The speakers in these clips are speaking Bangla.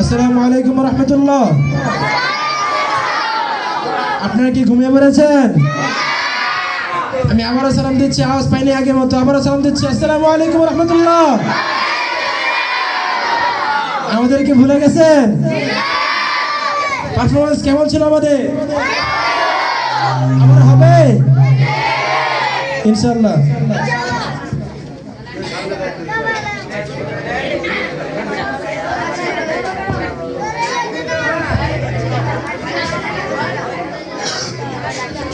আসসালামু আলাইকুম রহমতুল্লাহ। আপনারা কি ঘুমিয়ে পড়েছেন? আমি আবারও সালাম দিচ্ছি, আওয়াজ পাইনি আগের মতো, আবারও সালাম দিচ্ছি। আসসালামু আলাইকুম রহমতুল্লাহ। আমাদেরকে ভুলে গেছেন? পারফরমেন্স কেমন ছিল আমাদের? আবার হবে ইনশাআল্লাহ।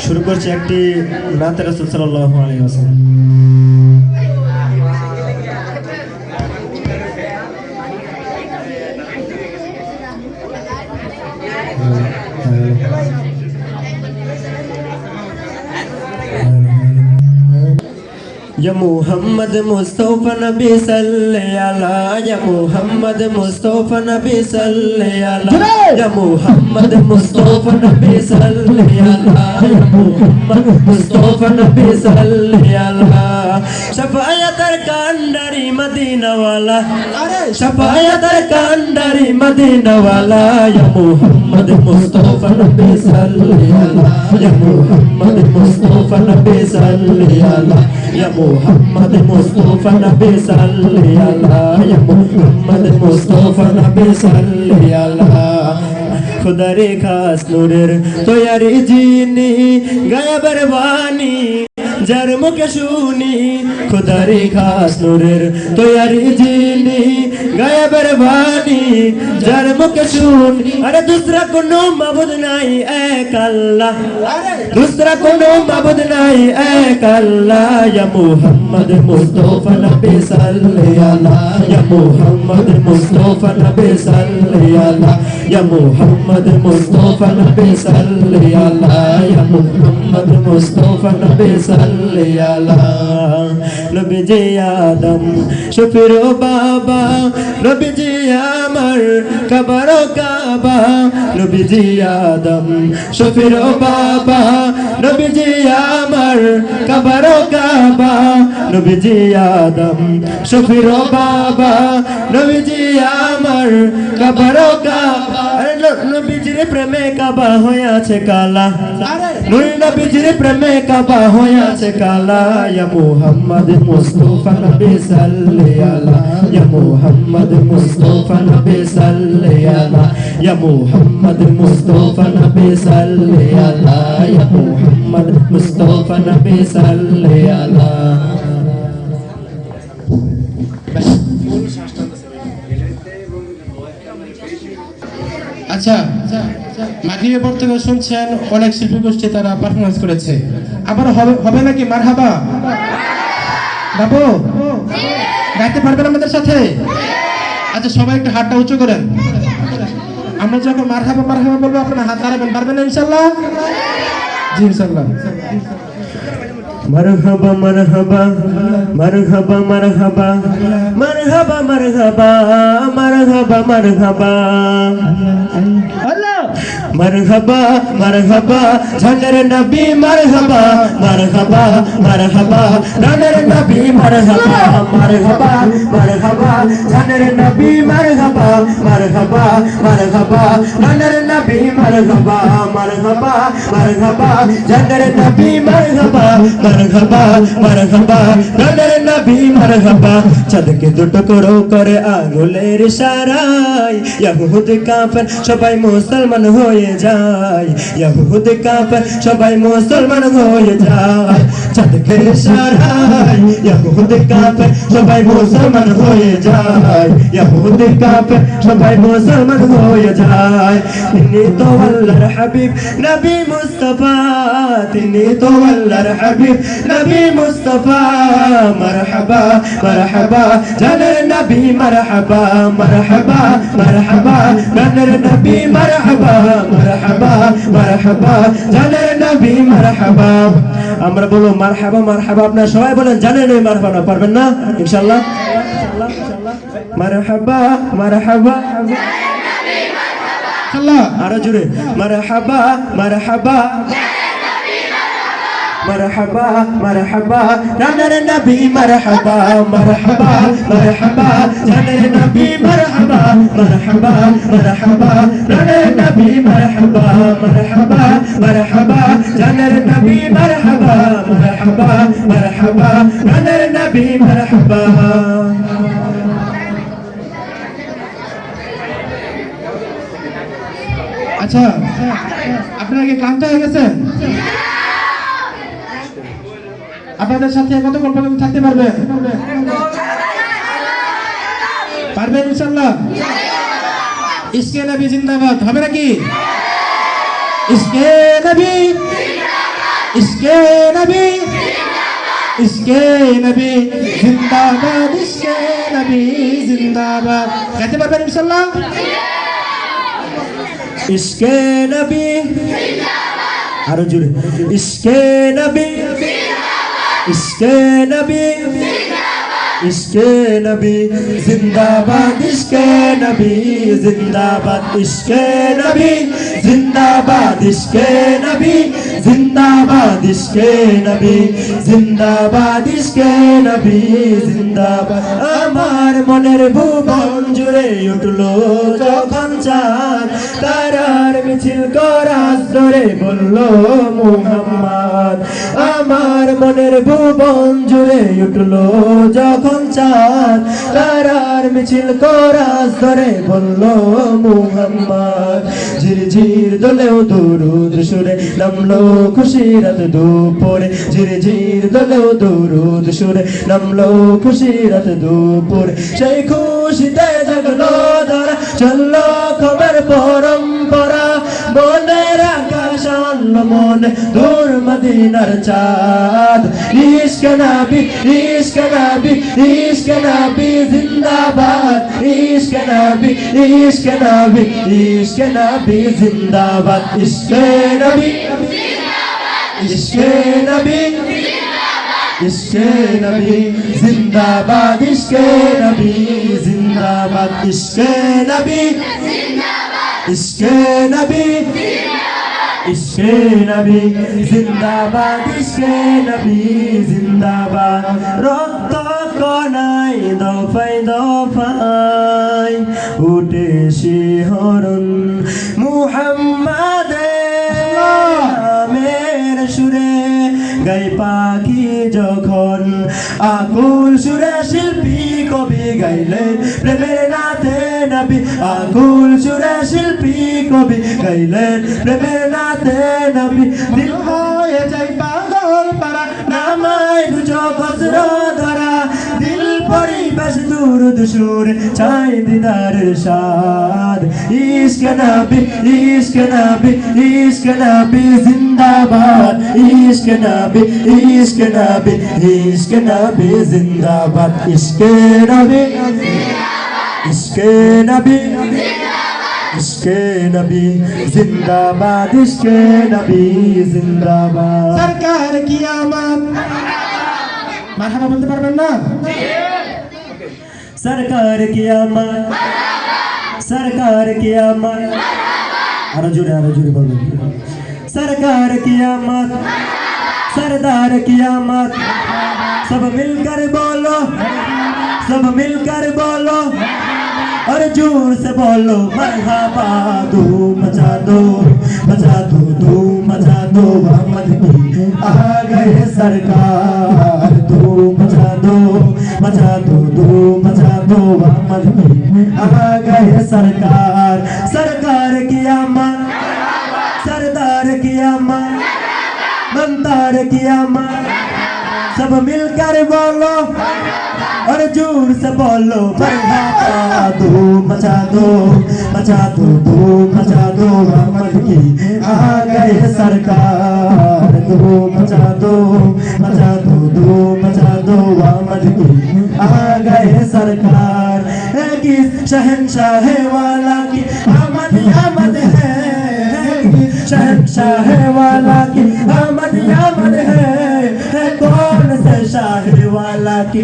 শুরু করছি একটি নাতে রাসূল সাল্লাল্লাহু আলাইহি ওয়াসাল্লাম। या मोहम्मद मुस्तफा नबी सल्ले अला, या मोहम्मद मुस्तफा नबी सल्ले अला, या मोहम्मद मुस्तफा नबी सल्ले अला, या मोहम्मद मुस्तफा नबी सल्ले अला। शफायतर कांडरी मदीना वाला, अरे शफायतर कांडरी मदीना वाला, या मोहम्मद मुस्तफा नबी सल्ले अला, या मोहम्मद मुस्तफा नबी सल्ले अला, या मोहम्मद मुस्तफा नबी सल्ले अला, या मोहम्मद मुस्तफा नबी सल्ले अला। खुदा रे खास नूरेर तैयारी जिनी गायबर बानी যার মুখে শুনি খুদারি খাস নূরের তৈয়ারি জিনি গায়েবের বাণী যার মুখে শুনি। আরে দুসরা কোনো মাবুদ নাই এক আল্লাহ, দুসরা কোনো মাবুদ নাই এক আল্লাহ। ইয়া মুহাম্মদ মুস্তাফা নবী সাল্লাল্লাহু আলা, ইয়া মুহাম্মদ মুস্তাফা নবী সাল্লাল্লাহু আলা, ইয়া মুহাম্মদ মুস্তাফা নবী সাল্লাল্লাহু আলা, ইয়া মুহাম্মদ মুস্তাফা নবী নবীজি আদম শফির বাবা, নবীজি আমার কবর কাবা, নবীজি আদম শফির বাবা, নবীজি আমার কবর কাবা, নবীজি আদম শফির বাবা, নবীজি আমার কবর কাবা। নবীজির প্রেমে কাবা হয়ে আছে কালা, নূর নবীজির প্রেমে কাবা হয়ে আছে কালা। ইয়া মুহাম্মদ মুস্তাফা নবী সাল্লাল্লাহু আলা, ইয়া মুহাম্মদ মুস্তাফা নবী সাল্লাল্লাহু আলা, ইয়া মুহাম্মদ মুস্তাফা নবী সাল্লাল্লাহু আলা, ইয়া মুহাম্মদ মুস্তাফা নবী সাল্লাল্লাহু আলা। আচ্ছা, মাগরিবের পর থেকে শুনছেন অনেক শিল্পী গোষ্ঠী তারা পারফরমেন্স করেছে, আবার হবে নাকি মারহাবা? বাবু গাইতে পারবেন আমাদের সাথে? আচ্ছা সবাই একটু হাতটা উঁচু করেন। আমরা যখন মারহাবা মারহাবা বলবো আপনারা হাত নাড়াবেন, পারবেন না ইনশাআল্লাহ? জি ইনশাআল্লাহ। मरहबा मरहबा मरहबा मरहबा मरहबा मरहबा मरहबा मरहबा मरहबा मरहबा झंडर नबी मरहबा मरहबा मरहबा झंडर नबी मरहबा मरहबा मरहबा झंडर नबी मरहबा मरहबा मरहबा झंडर नबी मरहबा मरहबा मरहबा झंडर नबी मरहबा मरहबा मरहबा झंडर नबी मरहबा। चाँद के दो टुकड़ो करे आंगुलेर इशाराय यहूद काफिर সবাই মুসলমান হয়ে যায়, ইহুদ কাফির সবাই মুসলমান হয়ে যায়। চাঁদকে ইশারায় ইহুদ কাফির সবাই মুসলমান হয়ে যায়, ইহুদ কাফির সবাই মুসলমান হয়ে যায়। তিনি তো আল্লাহর হাবিব নবী মুস্তাফা, তিনি তো আল্লাহর হাবিব নবী মুস্তাফা। মারহাবা মারহাবা জানের নবী মারহাবা মারহাবা মারহাবা জানের নবী মারহাবা মারহাবা মারহাবা জানের নবী মারহাবা। আমরা বলবো মারহাবা মারহাবা, আপনারা সবাই বলেন জানেন এই মারহাবা না পারবেন না ইনশাআল্লাহ? মারহাবা মারহাবা আরো জোরে মারহাবা মারহাবা मरहबा मरहबा रानर नबी मरहबा मरहबा मरहबा रानर नबी मरहबा मरहबा मरहबा रानर नबी मरहबा मरहबा मरहबा रानर नबी मरहबा मरहबा मरहबा रानर नबी मरहबा আচ্ছা আপনারা কি ক্লান্ত হয়ে গেছেন? আপনাদের সাথে কতক্ষণ পর্যন্ত থাকতে পারবেন? পারবেন ইনশাআল্লাহ? ইসকে নবী জিন্দাবাদ হবে নাকি? ইসকে নবী ইসকে নবী ইসকে নবী জিন্দাবাদ ইসকে নবী জিন্দাবাদ গাইতে পারবেন ইনশাআল্লাহ? ইসকে নবী আরো জোরে ইসকে নবী ইসকে নবী ইসকে নবী জিন্দাবাদ ইসকে নবী জিন্দাবাদ ইসকে নবী জিন্দাবাদ ইসকে নবী জিন্দাবাদ ইসকে নবী জিন্দাবাদ ইসকে নবী জিন্দাবাদ আমার মনের ভুবন জুড়ে উঠলো যখন চাঁদ তারার মিছিল করাস ধরে বলল মুহাম্মদ আমার মনের ভুবন জুড়ে উঠলো যখন চাঁদ তারার মিছিল করাস ধরে বলল মুহাম্মদ ঝিরঝির দোলেও দুরুদ সুরে নামলো খুশিরাত দুপুরে ঝিরঝির দোলেও দুরুদ সুরে নামলো খুশিরাত দুপুরে সেই খুশিতে জাগলো ধরা চললো খবর পরম্পরা মনের আকাশ আনল মনে দূর মদিনার চাঁদ ইশকে নবী ইশকে নবী ইশকে নবী জিন্দাবাদ ইশকে নবী ইশকে নবী ইশকে নবী জিন্দাবাদ ইশকে নবী ইশকে নবী ইশকে নবী জিন্দাবাদ ইশকে নবী জিন্দাবাদ ইশকে নবী ইশকে নবী ইশকে নবী জিন্দাবাদ ইশকে নবী জিন্দাবাদ রক্ত কণাই দফায় দফায় উঠে শিহরণ মুহাম্মাদের নামের সুরে গাই পাখি যখন আকুল সুরে শিল্পী কবি গাইলেন প্রেমের নাথে নবী আকুল সুরে শিল্পী কবি গাইলেন প্রেমের নাথে নবী দিল হয়ে যাই পাগল পারা নামায় দুজো বজ্র ধরা দিল পরিবেশ দূর দুসুর চাই দিদারের স্বাদ ইশকে নবী ইশকে নবী ইশকে নবী জিন্দাবাদ ইশকে নবী ইশকে নবী ইশকে নবী জিন্দাবাদ ইশকে নবী ইশকে নবী ইশকে নবী জিন্দাবাদ ইশকে নবী জিন্দাবাদ সরকার কি আমত মারহাবা বলতে পারবেন না? সরকার কি আমত সরকার কি আমত আরো জোরে বলবেন सरकार की आमद सरदार की आमद सब मिलकर बोलो सब मिलकर बोलो और जोर से बोलो मरहबा धूम मचा दो धूम मचा दो मोहम्मद की आ गए सरकार धूम मचा दो धूम मचा दो मोहम्मद की आ गए सरकार सरकार की आमद सरदार की आमद मंतार की आमद सब मिलकर बोलो और जोर से बोलो मरहबा धूम मचा दो धूम मचा दो मोहम्मद की आ गए सरकार धूम मचा दो धूम मचा दो मोहम्मद की आ गए सरकार किस शहंशाह वाला की आमद आमद है शहंशाह वाला की आमद आमद है कौन से शाह वाला अल्लाह की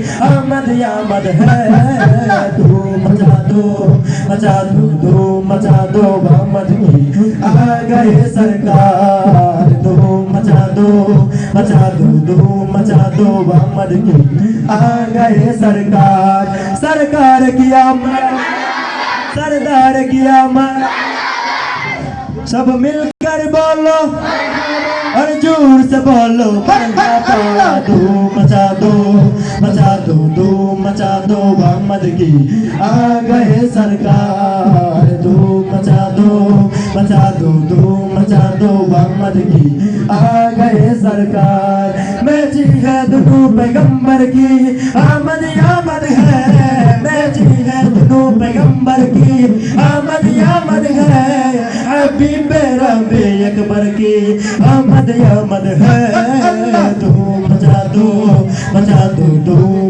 आमद है धूम मचा दो मोहम्मद की आ गए सरकार धूम मचा दो मोहम्मद की आ गए सरकार की आमद सरदार की आमद सब मिलकर बोलो और जोर से बोलो धूम मचा दो मोहम्मद की आ गए सरकार धूम मचा दो मोहम्मद की आ गए सरकार मैची है दोनों पैगंबर की आमद है मैची है दोनों पैगंबर की आमद है हबीब रबी अकबर की आमद है धूम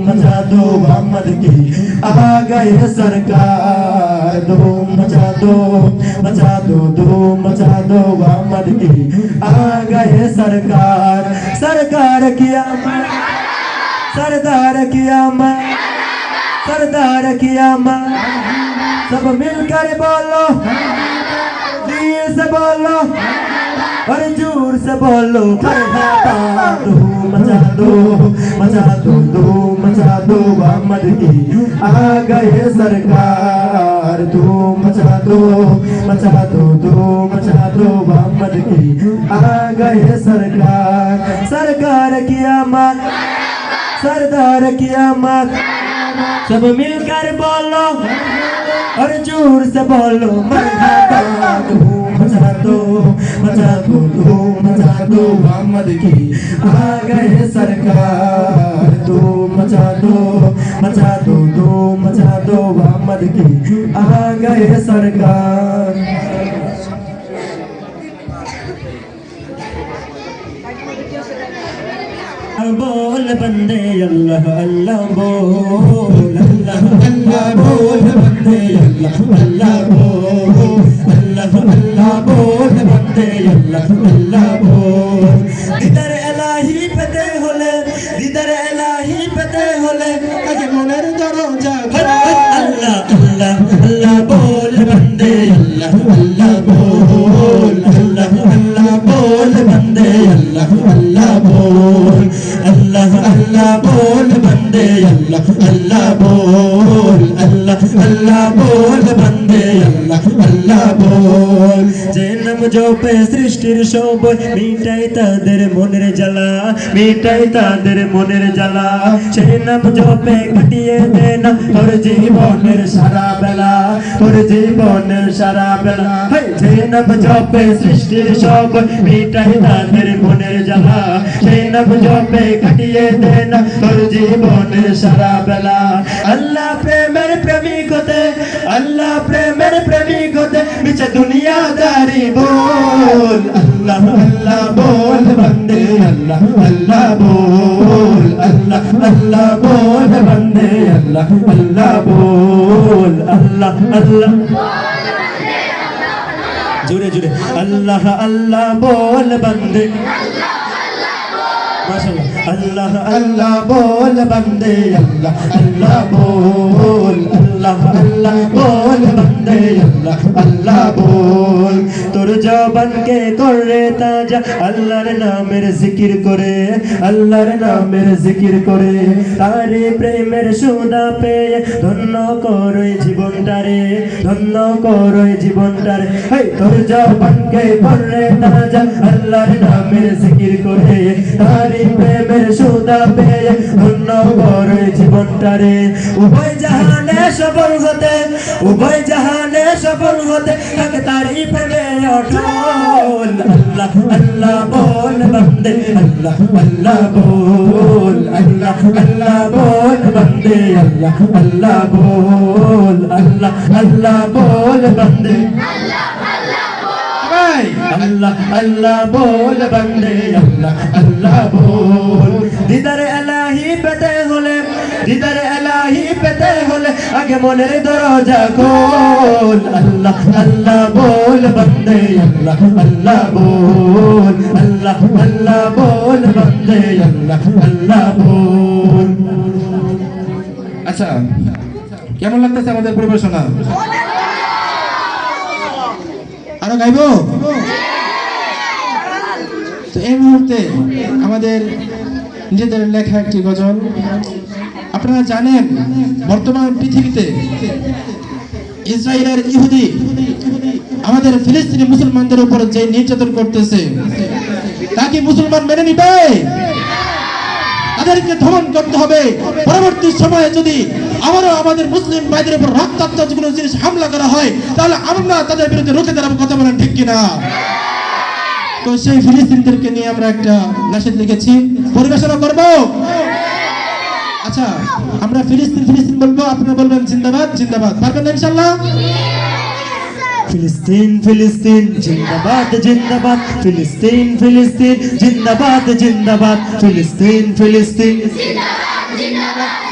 मचा दो मोहम्मद की आ गए सरकार धूम मचा दो मोहम्मद की आ गए सरकार की आमद सरदार की आमद सब मिलकर बोलो दिल से बोलो और जोर से बोलो धूम मचा दो मोहम्मद की आ गए सरकार धूम मचा दो मोहम्मद की आ गए सरकार की आमद सरदार की आमद सब मिलकर बोलो और जोर से बोलो धूम मचा दो मोहम्मद की आ गए सरकार धूम मचा दो मोहम्मद की आ गए सरकार बोल बंदे अल्लाह अल्लाह बोल अल्लाह अल्लाह बोल बंदे अल्लाह अल्लाह बोल अल्लाह अल्लाह बोल बंदे अल्लाह अल्लाह बोल दीदार इलाही पेते होले आगे मনের दरजा अल्लाह अल्लाह अल्लाह बोल बंदे अल्लाह अल्लाह बोल अल्लाह अल्लाह बोल बंदे अल्लाह अल्लाह बोल अल्लाह अल्लाह बोल बंदे अल्लाह अल्लाह बोल अल्लाह अल्लाह बोल बंदे अल्लाह अल्लाह बोल যে নাম জপে সৃষ্টির সবই মিটাই তাদের মনের জ্বালা সেই নাম জপে কাটিয়ে দে না তোর জীবনের সারা বেলা যে নাম জপে সৃষ্টির সবই মিটাই তাদের মনের জ্বালা সেই নাম জপে কাটিয়ে দে না তোর জীবনের সারা বেলা আল্লাহ প্রেমের প্রেমিক হতে মিছে দুনিয়াদারি बोल अल्लाह अल्लाह बोल बंदे अल्लाह अल्लाह बोल अल्लाह अल्लाह बोल बंदे अल्लाह अल्लाह बोल अल्लाह अल्लाह जुड़े अल्लाह अल्लाह बोल बंदे माशाअल्लाह अल्लाह अल्लाह बोल बंदे अल्लाह अल्लाह बोल अल्लाह अल्लाह बोल बंदे अल्लाह अल्लाह बोल তোর জবানকে করে তাজা আল্লাহর নামের জিকির করে তারে প্রেমের সুদা পেয়ে ধন্য করো জীবনটারে হে তোর জবানকে করে তাজা আল্লাহর নামের জিকির করে তারে প্রেমের সুদা পেয়ে ধন্য করো জীবনটারে উভয় জাহানে সফল হতে থাকে তারই প্রেমে অটল अल्लाह अल्लाह बोल बंदे अल्लाह अल्लाह बोल अल्लाह अल्लाह बोल बंदे अल्लाह अल्लाह बोल अल्लाह अल्लाह बोल बंदे अल्लाह अल्लाह बोल बंदे अल्लाह अल्लाह बोल दीदार इलाही पेते होले आगे मনের दरजा खोल अल्लाह अल्लाह बोल बंदे अल्लाह अल्लाह बोल अल्लाह अल्लाह बोल बंदे अल्लाह अल्लाह बोल আচ্ছা, কেমন লাগতেছে আমাদের পরিবেশনা? আরো গাইবো? তো এই মুহূর্তে আমাদের নিজেদের লেখা একটি গজল। আপনারা জানেন বর্তমান পৃথিবীতে ইসরায়েলের ইহুদি আমাদের ফিলিস্তিনি মুসলমানদের উপর যে নির্যাতন করতেছে তা কি মুসলমান মেনে নিবে? তাদেরকে দমন করতে হবে। পরবর্তী সময়ে যদি আবারও আমাদের মুসলিম ভাইদের উপর রক্তাক্ত কোনো জিনিস হামলা করা হয় তাহলে আমরা তাদের বিরুদ্ধে রুখে দাঁড়াবো। কথা বলেন ঠিক কিনা? তো সেই ফিলিস্তিনিদেরকে নিয়ে আমরা একটা নাশিদ লিখেছি, পরিবেশনা করব। আচ্ছা, আমরা ফিলিস্তিন ফিলিস্তিন বলবো, আপনারা বলবেন জিন্দাবাদ জিন্দাবাদ। পারবেন না ইনশাআল্লাহ? ফিলিস্তিন ফিলিস্তিন জিন্দাবাদ জিন্দাবাদ, ফিলিস্তিন ফিলিস্তিন জিন্দাবাদ জিন্দাবাদ, ফিলিস্তিন ফিলিস্তিন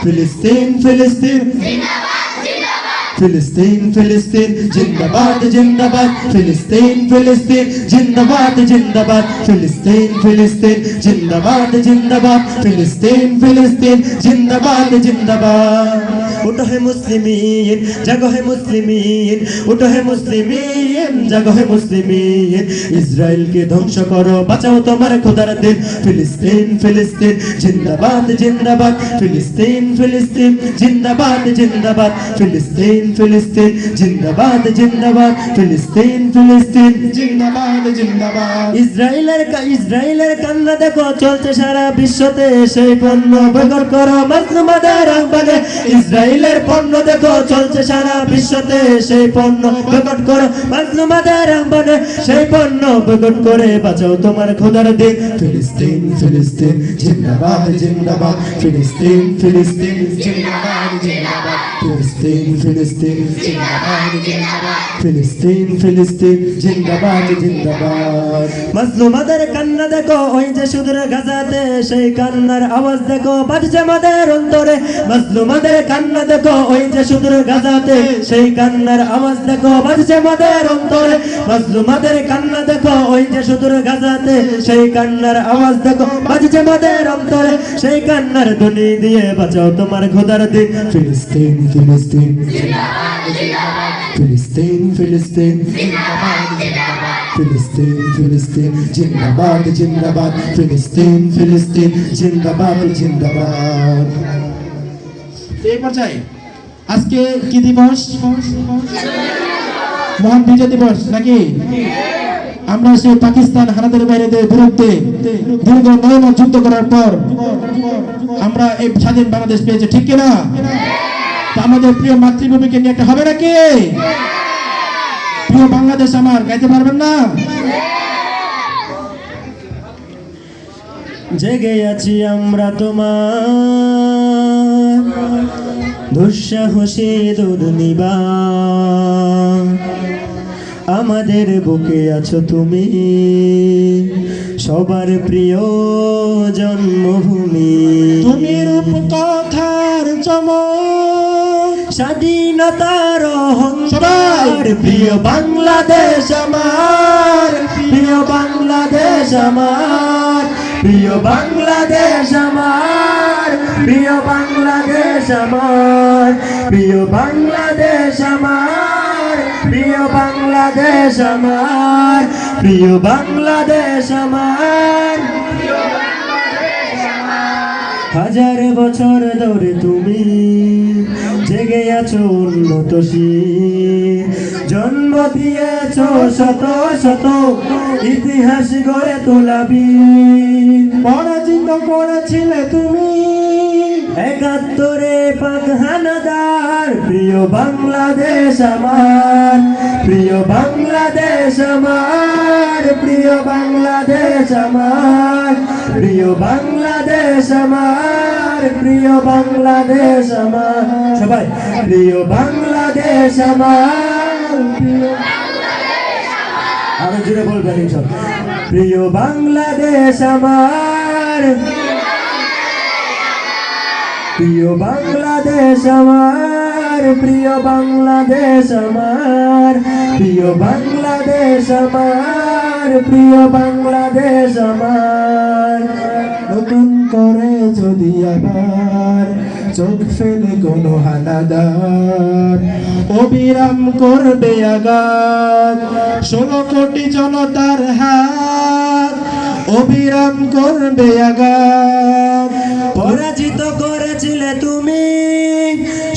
ফিলিস্তিন ফিলিস্তিন ফিলিস্তিন ফিলিস্তিন জিন্দাবাদ জিন্দাবাদ, ফিলিস্তিন ফিলিস্তিন জিন্দাবাদ জিন্দাবাদ, ফিলিস্তিন ফিলিস্তিন জিন্দাবাদ জিন্দাবাদ, ফিলিস্তিন ফিলিস্তিন জিন্দাবাদ জিন্দাবাদ। উঠো হে মুসলিমিন, জাগো হে মুসলিমিন, উঠো হে মুসলিমিন, জাগো হে মুসলিমিন, ইসরায়েলকে ধ্বংস করো, বাঁচাও তোমার খোদার দিন। ফিলিস্তিন ফিলিস্তিন জিন্দাবাদ জিন্দাবাদ, ফিলিস্তিন ফিলিস্তিন জিন্দাবাদ জিন্দাবাদ, ফিলিস্তিন ফিলিস্তিন জিন্দাবাদ জিন্দাবাদ, ফিলিস্তিন ফিলিস্তিন জিন্দাবাদ জিন্দাবাদ। ইসরায়েলের কান্না দেখো চলছে সারা বিশ্বতে, সেই পণ্য বয়কট করো মাজলুমদের আহ্বানে। ইসরায়েলের পণ্য দেখো চলছে সারা বিশ্বতে, সেই পণ্য বয়কট করো মাজলুমদের আহ্বানে, সেই পণ্য বয়কট করে বাঁচাও তোমার খোদার দিন। ফিলিস্তিন ফিলিস্তিন জিন্দাবাদ জিন্দাবাদ, ফিলিস্তিন ফিলিস্তিন জিন্দাবাদ জিন্দাবাদ, ফিলিস্তিন ফিলিস্তিন জিন্দাবাদ জিন্দাবাদ, ফিলিস্তিন ফিলিস্তিন জিন্দাবাদ জিন্দাবাদ। মাজলুমদের কান্না দেখো ওই যে সুদূর গাজাতে, সেই কান্নার আওয়াজ দেখো বাজছে আমাদের অন্তরে। মাজলুমদের কান্না দেখো ওই যে সুদূর গাজাতে, সেই কান্নার আওয়াজ দেখো বাজছে আমাদের অন্তরে। মাজলুমদের কান্না দেখো ওই যে সুদূর গাজাতে, সেই কান্নার আওয়াজ দেখো বাজছে আমাদের অন্তরে, সেই কান্নার ধ্বনি দিয়ে বাঁচাও তোমার খোদার দিন। ফিলিস্তিন ফিলিস্তিন ফিলিস্তিন ফিলিস্তিন ফিলিস্তিন ফিলিস্তিন জিন্দাবাদ জিন্দাবাদ, ফিলিস্তিন ফিলিস্তিন জিন্দাবাদ জিন্দাবাদ। এই পর্যায়ে আজকে কি দিবস? মহান বিজয় দিবস নাকি? আমরা সেই পাকিস্তান হানাদার বাইরেদের বিরুদ্ধে দীর্ঘ 9 মাস যুদ্ধ করার পর আমরা এই স্বাধীন বাংলাদেশ পেয়েছি, ঠিক কিনা? তো আমাদের প্রিয় মাতৃভূমিকে নিয়ে একটা হবে নাকি? প্রিয় বাংলাদেশ আমার, গাইতে পারবেন না? জেগে আছি আমরা তোমার দুঃসাহসী দুর্নিবা, আমাদের বুকে আছো তুমি সবার প্রিয় জন্মভূমি। তুমি রূপকথার চমক, স্বাধীনতার সবাই অহংকার, প্রিয় বাংলাদেশ আমার, প্রিয় বাংলাদেশ আমার, প্রিয় বাংলাদেশ আমার, প্রিয় বাংলাদেশ আমার, প্রিয় বাংলাদেশ আমার, প্রিয় বাংলাদেশ আমার, প্রিয় বাংলাদেশ আমার। হাজার বছর ধরে তুমি জেগে আছো উন্নত শির, জন্ম দিয়েছ শত শত ইতিহাস গড়ে তোলাবি। পরাজিত করেছিলে তুমি ৭১ পাক হানাদার, প্রিয় বাংলাদেশ আমার, প্রিয় বাংলাদেশ আমার, প্রিয় বাংলাদেশ আমার, প্রিয় বাংলাদেশ আমার, প্রিয় বাংলাদেশ আমার। সবাই প্রিয় বাংলাদেশ আমার, আরো জোরে বলবেন সব। প্রিয় বাংলাদেশ আমার, প্রিয় বাংলাদেশ আমার, প্রিয় বাংলাদেশ আমার, প্রিয় বাংলাদেশ আমার, প্রিয় বাংলাদেশ আমার। নতুন করে যদি আবার চোখ ফেলে কোনো হানাদার অবিরাম করবে আঘাত 16 কোটি জনতার হাত অবিরাম করবে আঘাত পরাজিত করেছিলে তুমি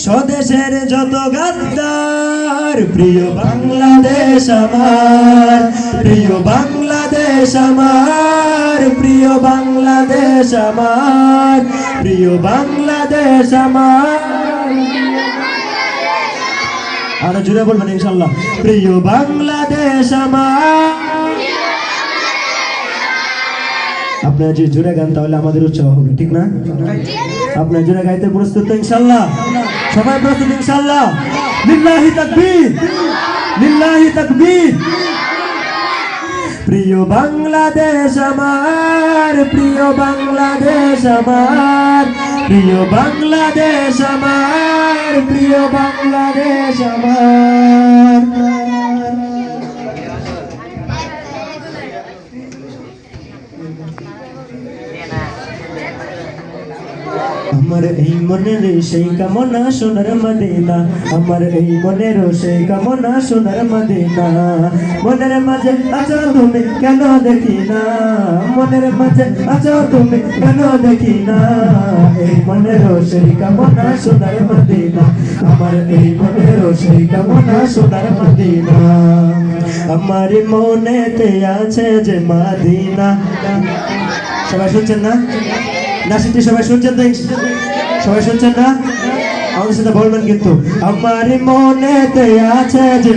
স্বদেশের যত গাদ্দার প্রিয় বাংলাদেশ আমার প্রিয় বাংলাদেশ আমার প্রিয় বাংলাদেশ আমার প্রিয় বাংলাদেশ আমার আরো জোরে বলবেন ইনশাআল্লাহ প্রিয় বাংলাদেশ আমার আপনারা যদি জোরে গান তাহলে আমাদের উৎসাহ হবে ঠিক না আপনারা জোরে গাইতে প্রস্তুত তো ইনশাআল্লাহ সবাই প্রস্তুত ইনশাআল্লাহ লিল্লাহি তাকবীর লিল্লাহি তাকবীর প্রিয় বাংলাদেশ আমার প্রিয় বাংলাদেশ আমার প্রিয় বাংলাদেশ আমার প্রিয় বাংলাদেশ আমার আমার এই মনের সেই কামনা সোনার মদিনা আমার এই মনের সেই কামনা সোনার মদিনা মনের মাঝে আছো তুমি কেন দেখি না মনের মাঝে আছো তুমি কেন দেখি না এই মনের সেই কামনা সোনার মদিনা আমার এই মনের সেই কামনা সোনার মদিনা আমার মনেতে আছে যে মদিনা সবাই শুনছেন না নাসিটি সবাই শুনছেন তো সবাই শুনছেন না আমাদের সাথে বলবেন কিন্তু আমার মনেতে আছে যে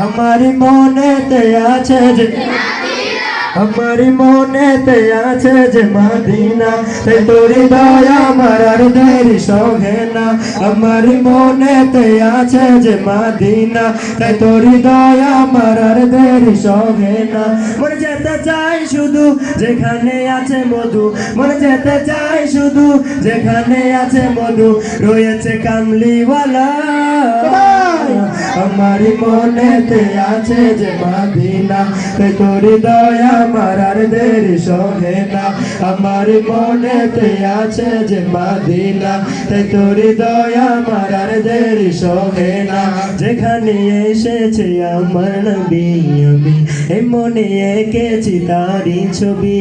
আমার মনেতে আছে যে আমার মনেতে আছে যে মদিনা তাই তোরি দয়া আমার আর দেরি সহে না আমার মনেতে আছে যে মদিনা তাই তোরি দয়া আমার আর দেরি সহে না মনে যেতে চাই শুধু যেখানে আছে মধু মনে যেতে চাই শুধু যেখানে আছে মধু রয়েছে কামলিওয়ালা আমার মনেতে আছে যে মদিনা তাই তোরি দয়া আমার আর দেরি সহে না আমার মনেতে আছে যে মদিনা তাই তোরি দয়া আমার আর দেরি সহে না যেখানে এসেছে আমার নবী আমি এই মনে এঁকেছি তারি ছবি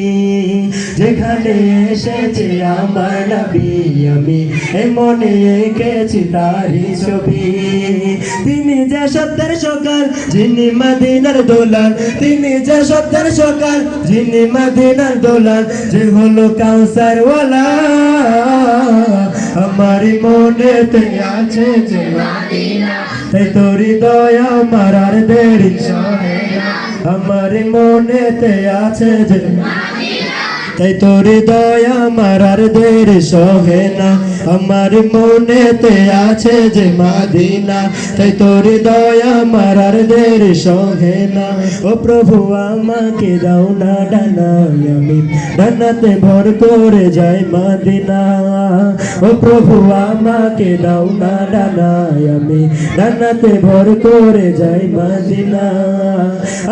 যেখানে এসেছে আমার নবী আমি এই মনে এঁকেছি তারি ছবি তিনি যে সত্যের সকাল যিনি মদিনার দোলাল তিনি যে সত্যের সকাল যিনি মদিনার দোলাল যে হলো কাউসার ওয়ালা আমার মনেতে আছে যে মদিনা তাই তোরি দয়া আমার আর দেরি সহে না আমার মনেতে আছে যে তাই তোরি দয়া আমার আর দেরি সহে না আমার মনেতে আছে যে মদিনা তাই তোরি দয়া আমার আর দেরি সহে না ও প্রভু আমাকে দাও না ডানায় আমি ডানাতে ভর করে যাই মদিনা ও প্রভু আমাকে দাও না ডানায় আমি ডানাতে ভর করে যাই মদিনা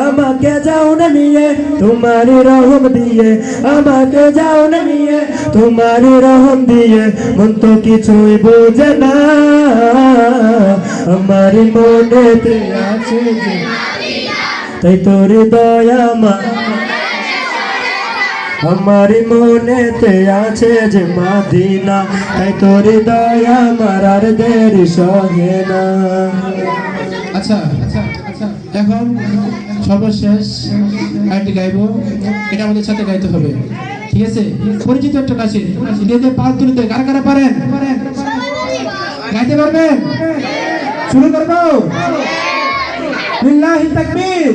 আমাকে যাও না নিয়ে তোমার রহম দিয়ে আমাকে যাও না নিয়ে তোমার রহম দিয়ে মন তো কিছুই বোঝে না আমার মনেতে আছে যে তাই তোর দয়া আমার মনেতে আছে যে মদিনা তাই তোর দয়া আমার আর দেরি সহে না আচ্ছা এখন সর্বশেষ আরেকটি গাইবো এটা আমাদের সাথে গাইতে হবে ঠিক আছে পরিচিত একটা নাচে নিজেদের পা তুলতে কারা কারা পারেন গাইতে পারবেন শুরু করবো লিল্লাহি তাকবীর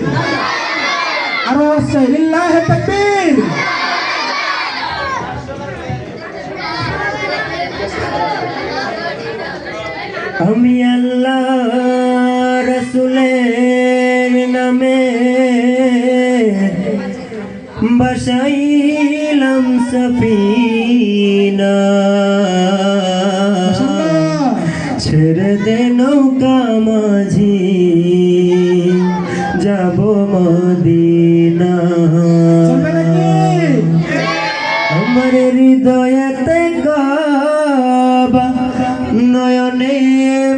আরো আছে লিল্লাহি তাকবীর আমি আল্লাহ রাসূলের নামে বসাইলাম সফিনা ছেড়ে দে নৌকা মাঝি যাব মদিনা আমার হৃদয়তে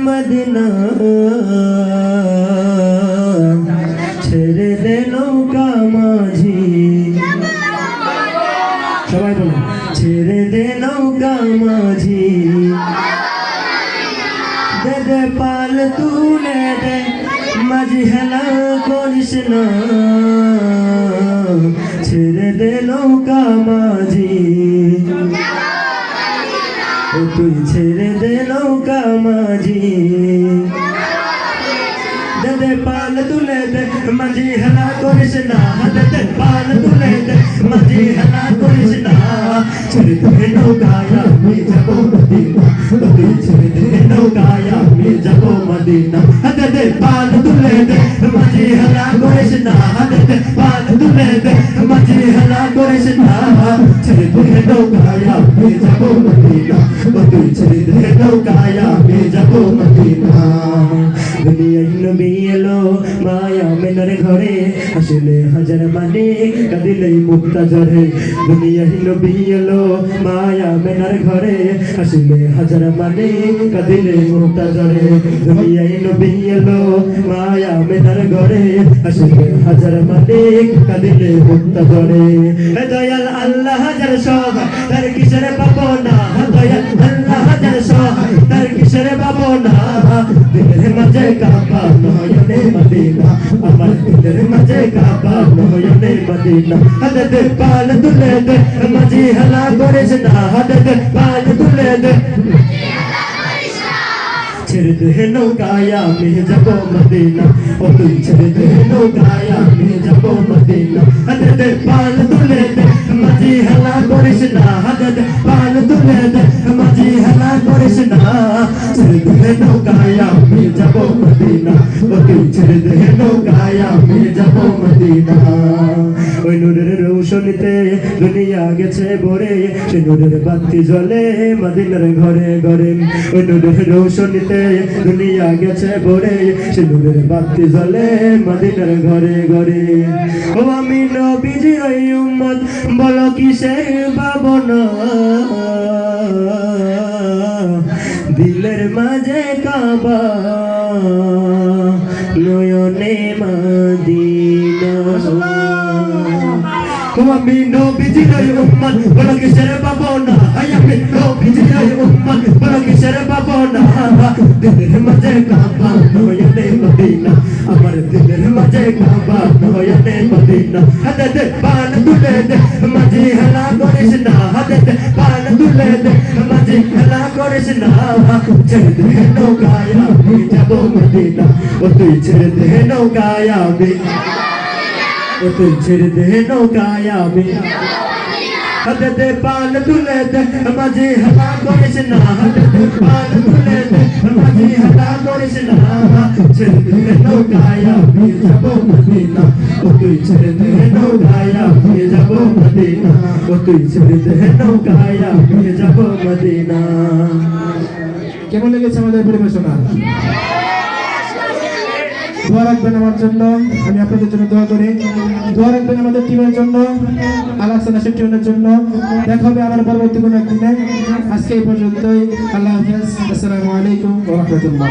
মদিনা ছেড়ে দে নৌকা মাঝি সবাই বলো ছেড়ে দে নৌকা মাঝি দে দে পাল তুলে দে মাঝি হেলা করিস না ছেড়ে দে নৌকা মাঝি ও তুই ছেড়ে দে নৌকা মাঝি দে দে পাল তুলে দে মাঝি হেলা করিস না দে দে পাল তুলে দে মাঝি হেলা করিস না ছেড়ে দে নৌকায় আমি যাবো মদিনা তুই ছেড়ে দে নৌকায় আমি যাবো মদিনা দে দে পাল তুলে দে মাঝি হেলা করিস না দে দে পাল তুলে দে মাঝি হেলা করিস না ছেড়ে দে নৌকায় আমি যাবো মদিনা তুই ছেড়ে দে নৌকায় আমি যাবো মদিনা দুনিয়ায় নবী এলো মায়া মেনার ঘরে আসলে হাজার মানে কাঁদিলেই মুক্তা ঝরে দুনিয়ায় নবী এলো মায়া মেনার ঘরে আসলে হাজার মানে কাঁদিলে মুক্তা ঝরে দুনিয়ায় নবী এলো মায়া মেনার ঘরে আসলে হাজার মানে কাঁদিলে মুক্তা ঝরে দয়াল আল্লাহ হাজার সহায় তার কিসের পাবো না দয়াল আল্লাহ হাজার সহায় তার কিসের পাবো না দিলের মাঝে কাবা নয়নে মদিনা আমার দিলের মাঝে কাবা নয়নে মদিনা হাতে দে পাল তুলে দে মাঝি হেলা করিস না হাতে দে পাল তুলে দে ছেড়ে দে নৌকায় আমি যাবো মদিনা ও তুই ছেড়ে দে নৌকায় আমি যাবো মদিনা হাতে দে পাল তুলে দে মাঝি হেলা করিস না হাতে দে পাল তুলে দে মাঝি হেলা করিস না ছেড়ে দে নৌকায় আমি যাবো মদিনা ও তুই ছেড়ে দে নৌকায় আমি যাবো মদিনা ওই নূরের রৌশনীতে দুনিয়া গেছে ভরে সে নূরের বাতি জ্বলে মদিনার ঘরে ঘরে ওই নূরের রৌশনীতে দুনিয়া গেছে ভরে সে নূরের বাতি জ্বলে মদিনার ঘরে ঘরে ও আমি নবীজির ওই উম্মত বলো কিসের ভাবনা দিলের মাঝে কাবা নয়নে মদিনা আমি নবীজির ওই উম্মত বলো কিসের ভাবনা আমি নবীজির ওই উম্মত বলো কিসের ভাবনা দিলের মাঝে কাবা নয়নে মদিনা আমার দিলের মাঝে কাবা নয়নে মদিনা হাতে দে পাল তুলে দে মাঝি হেলা করিস না হাতে দে পাল তুলে দে মাঝি হেলা করিস না ছেড়ে দে নৌকায় আমি যাবো মদিনা ও তুই ছেড়ে দে নৌকায় আমি ও তুই ছেড়ে দে নৌকায় আমি হাতে দে পাল তুলে দে মাঝি হেলা করিস না হাতে দে পাল তুলে দে মাঝি হেলা করিস না ছেড়ে দে নৌকায় আমি যাবো মদিনা ও তুই ছেড়ে দে নৌকায় আমি যাবো মদিনা ও তুই ছেড়ে দে নৌকায় আমি যাবো মদিনা কেমন লেগেছে আমাদের পরিবেশনা দোয়া রাখবেন আমার জন্য আমি আপনাদের জন্য দোয়া করি দোয়া রাখবেন আমাদের টিমের জন্য আলাসা নাসির টিমের জন্য দেখা হবে আবার পরবর্তী কোনো একদিনে আজকে এই পর্যন্তই আল্লাহ হাফেজ আসসালামু আলাইকুম ওয়া রাহমাতুল্লাহ